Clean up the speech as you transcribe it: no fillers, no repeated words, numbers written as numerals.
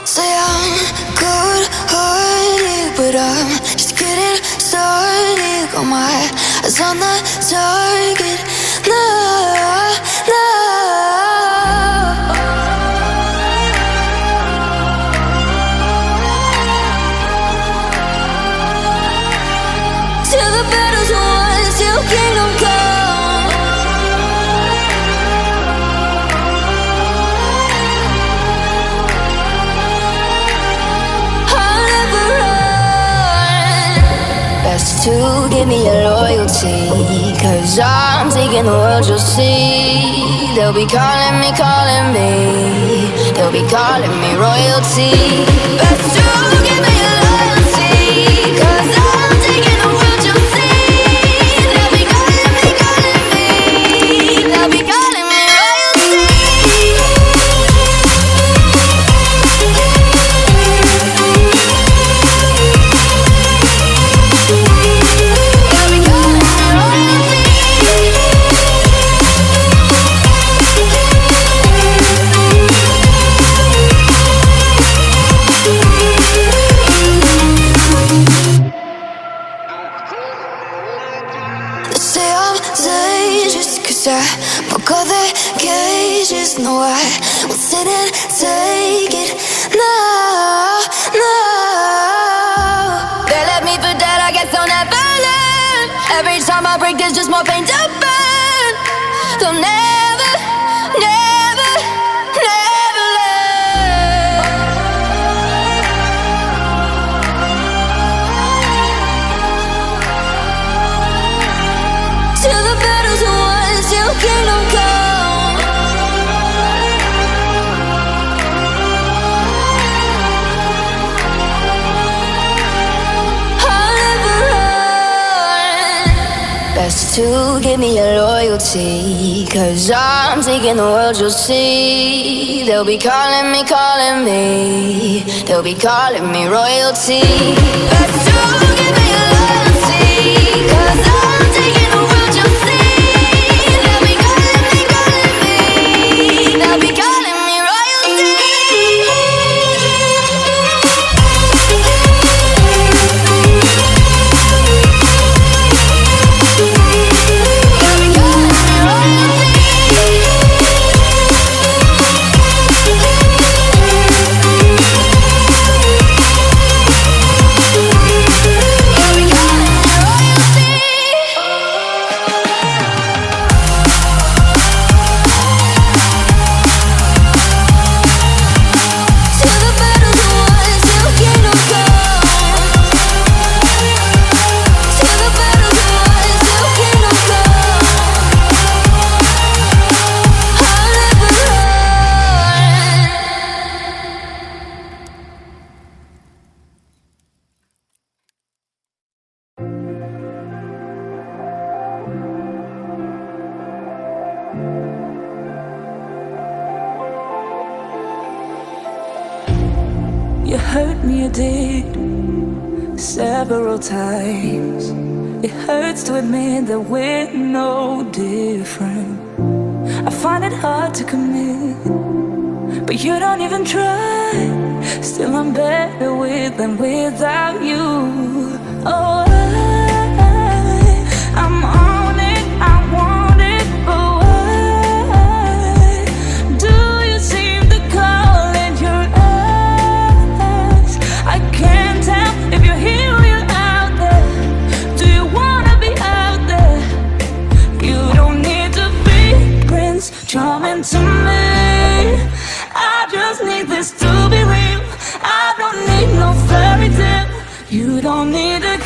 Say I'm good-hearted, but I'm just getting started. Got my eyes on the target. No, no. Till the battle's won, till kingdom come. I'll never run. Best to give me your loyalty, 'cause I'm taking the world, you'll see. They'll be calling me, they'll be calling me royalty. Best to give me your loyalty, 'cause I'm taking the world, you'll see. They'll be calling me, they'll be calling me royalty. They'll be calling me royalty. They say I'm dangerous, 'cause I broke all their cages. No, I won't sit and take it. No, no. They left me for dead, I guess I'll never learn. Every time I break, there's just more pain to burn. They'll never, never, never learn. Till the battle's won, till kingdom come. I'll never run. Best to give me your loyalty, 'cause I'm taking the world, you'll see. They'll be calling me, they'll be calling me royalty. Best to give me your loyalty, 'cause I'm taking the world, you'll see. They'll be calling me, they'll be calling me royalty. They'll be calling me royalty. They'll be calling me royalty. Till the battle's won, till kingdom come. Till the battle's won, till kingdom come. I'll never run. You hurt me, you did, several times. It hurts to admit that we're no different. I find it hard to commit, but you don't even try. Still I'm better with than without you. Oh, I'm on it, I want it, but why do you seem to call in your eyes? I can't tell if you're here or you're out there. Do you wanna be out there? You don't need to be Prince Charming to me. I just need this to be real. I don't need no fairy tale. You don't need a